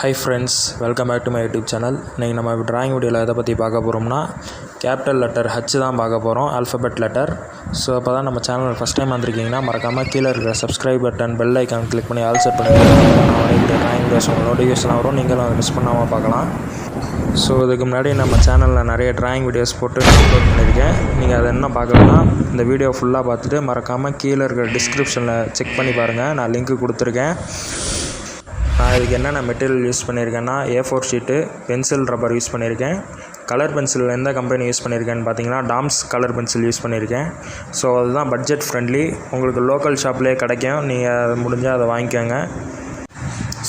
Hi friends, welcome back to my YouTube channel. இன்னைக்கு நம்ம drawing வீடியோல எதை பத்தி பார்க்க போறோம்னா capital letter H தான் பார்க்க போறோம், alphabet letter. ஸோ அப்பதான் நம்ம சேனல் ஃபர்ஸ்ட் டைம் வந்திருக்கீங்கன்னா மறக்காம கீழ இருக்கிற subscribe button bell icon click பண்ணி all set பண்ணுங்க. நான் இந்த drawing videos நோட்டிஃபிகேஷன் வரும், நீங்களும் அதை மிஸ் பண்ணாம பார்க்கலாம். ஸோ இதுக்கு முன்னாடி நம்ம சேனலில் நிறைய டிராயிங் வீடியோஸ் போட்டு அப்லோட் பண்ணியிருக்கேன். நீங்கள் அதை என்ன பார்க்கலன்னா இந்த வீடியோ ஃபுல்லாக பார்த்துட்டு மறக்காமல் கீழே இருக்கிற டிஸ்கிரிப்ஷனில் செக் பண்ணி பாருங்கள், நான் லிங்க் கொடுத்துருக்கேன். நான் இதுக்கு என்னென்ன மெட்டீரியல் யூஸ் பண்ணியிருக்கேன்னா A4 sheet, pencil rubber use பண்ணியிருக்கேன். கலர் பென்சில் எந்த கம்பெனி யூஸ் பண்ணியிருக்கேன்னு பார்த்தீங்கன்னா டாம்ஸ் கலர் பென்சில் யூஸ் பண்ணியிருக்கேன். ஸோ அதுதான் பட்ஜெட் ஃப்ரெண்ட்லி, உங்களுக்கு லோக்கல் ஷாப்லேயே கிடைக்கும், நீங்கள் முடிஞ்சால் அதை வாங்கிக்கோங்க.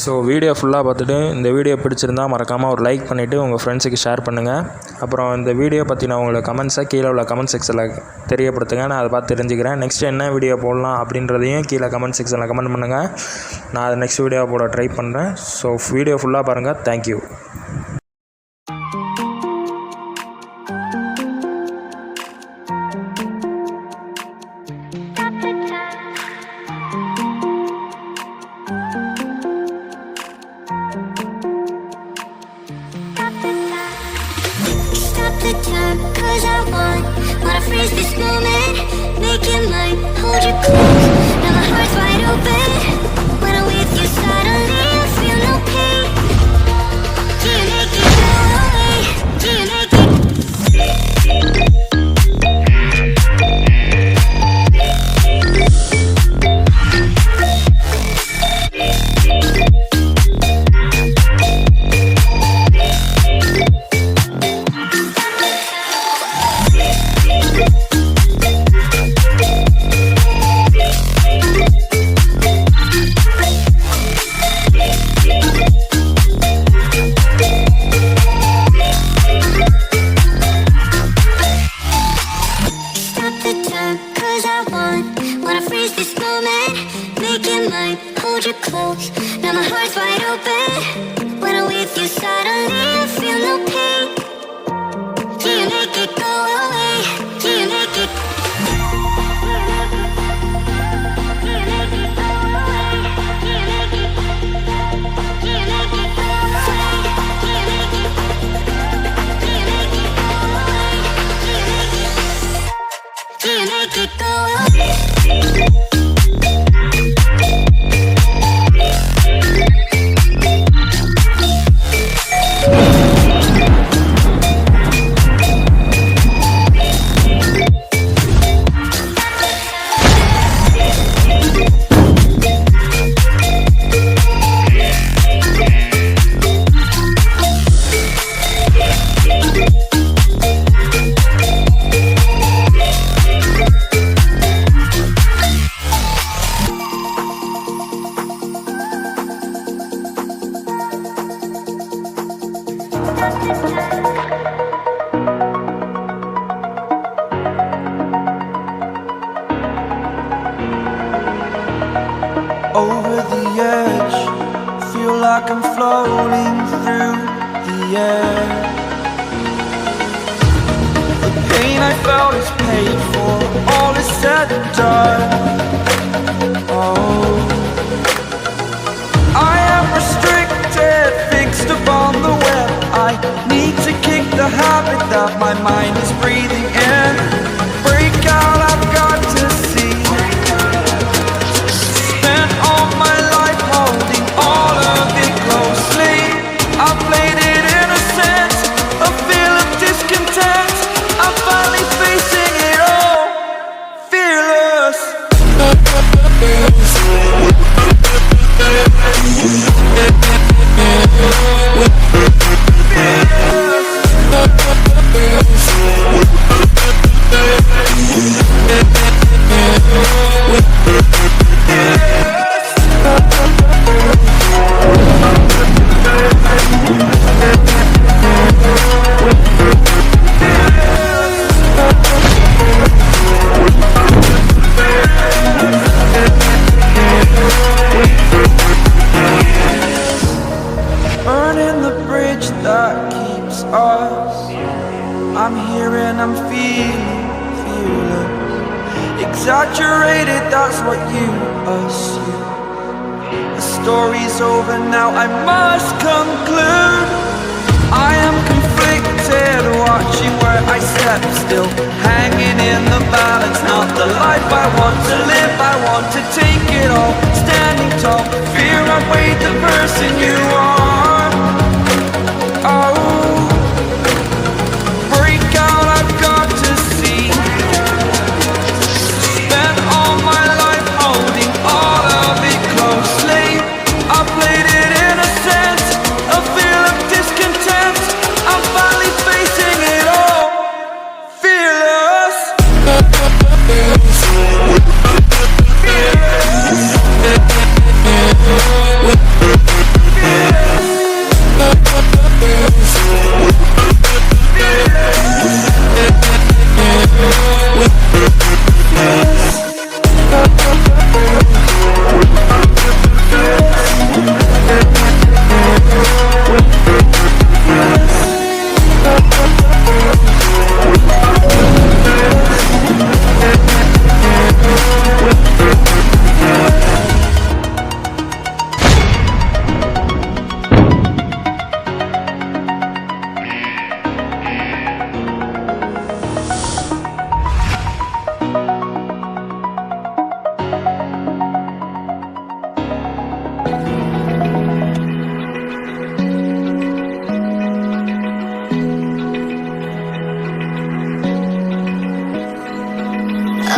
ஸோ வீடியோ ஃபுல்லாக பார்த்துட்டு இந்த வீடியோ பிடிச்சிருந்தால் மறக்காமல் ஒரு லைக் பண்ணிவிட்டு உங்கள் ஃப்ரெண்ட்ஸுக்கு ஷேர் பண்ணுங்கள். அப்புறம் இந்த வீடியோ பற்றின உங்களை கமெண்ட்ஸை கீழே உள்ள கமெண்ட் செக்ஷனில் தெரியப்படுத்துங்க, நான் அதை பார்த்து தெரிஞ்சுக்கிறேன். நெக்ஸ்ட் என்ன வீடியோ போடலாம் அப்படின்றதையும் கீழே கமெண்ட் செக்ஷனில் கமெண்ட் பண்ணுங்கள், நான் அதை நெக்ஸ்ட் வீடியோ போட ட்ரை பண்ணுறேன். ஸோ வீடியோ ஃபுல்லாக பாருங்கள். Thank you. The time, 'cause I wanna freeze this moment, make it mine, hold you close, now my heart's wide open, when I'm with you suddenly I feel no pain, do you make it go away, do you make it hold you close, now my heart's wide open, when I'm with you suddenly I feel no pain, do you make it go away, do you make it go away? Over the edge, feel like I'm floating through the air. The pain I felt is paid for, all is said and done. Oh, I am restricted, fixed upon the web. I need to kick the habit that my mind is breathing in. Break out, I've got to see. Spent all my life holding all of it closely. I played it innocent, a feel of discontent. I'm finally facing it all, fearless. Burning the bridge that keeps us. I'm here and I'm feeling fearless. Exaggerated, that's what you assume. story's over now, I must conclude. I am conflicted, watching where I step still, hanging in the balance. Not the life I want to live, I want to take it all, standing tall. Fear I've weighed the person you are. Oh, break out, I've got to see. Spent all my life holding all of it closely. I played it innocent, a feel of discontent. I'm finally facing it all, fearless.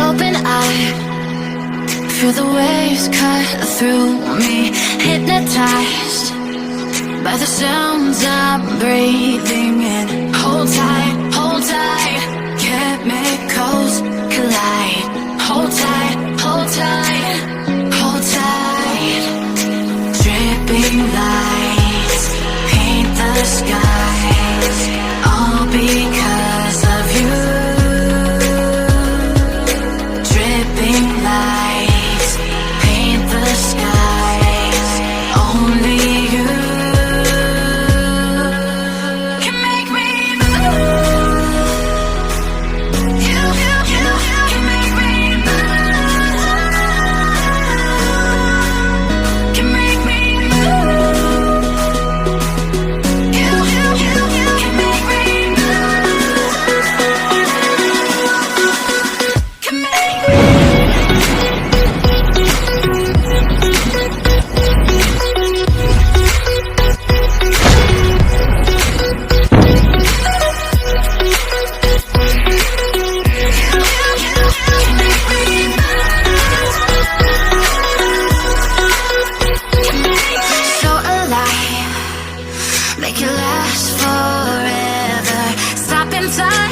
Open eye, feel the waves cut through me, hypnotized by the sounds I'm breathing in. Hold tight, chemicals collide. Hold tight, hold tight, hold tight. Dripping lights paint the skies, all because of you. Dripping lights paint the skies, only you can make me move. You can make me move. Can make me move. You can make me move. Can make me. So alive, make it last forever. Stop in time,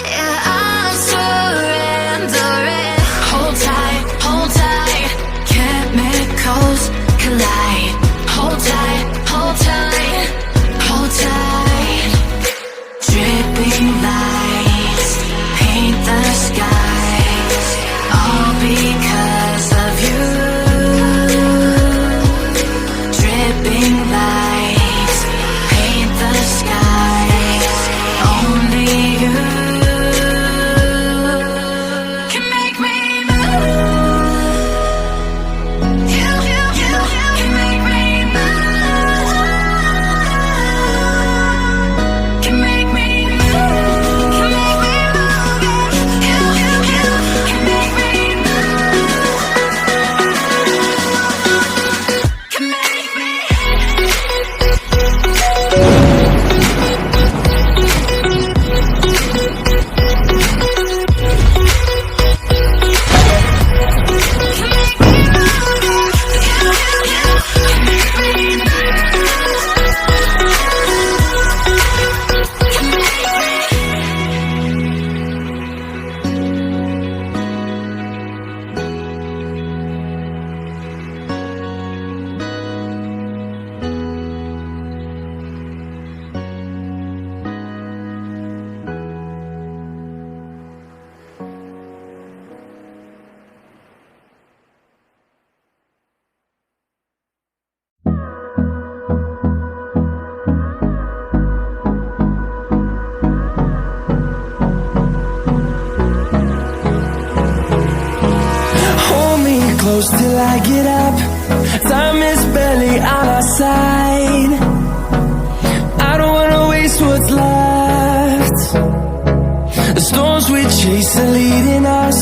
yeah, I'm surrendering. Hold tight, chemicals collide. Hold tight, hold tight, hold tight. Dripping lights paint the skies, all because of you. Dripping lights paint the skies, only you can make me move. You can make me move. Can make me move. Can make me move. You can make me move. Can make me. close till I get up. Time is barely on our side. I don't wanna waste what's left. The storms we chase are leading us,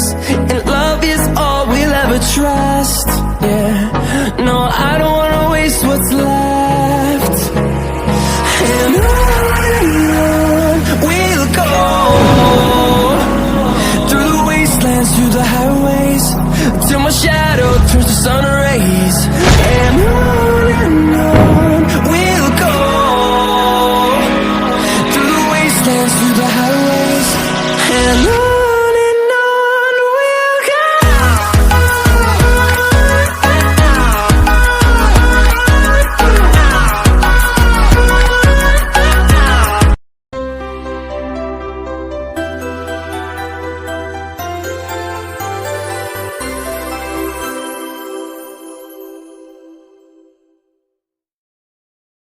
and love is all we'll ever trust. Yeah, no, I don't wanna waste what's left. And on we'll go, through the wastelands, through the highways, till my shadow turns to sun rays. And on we'll go, through the wastelands, through the highways, and on.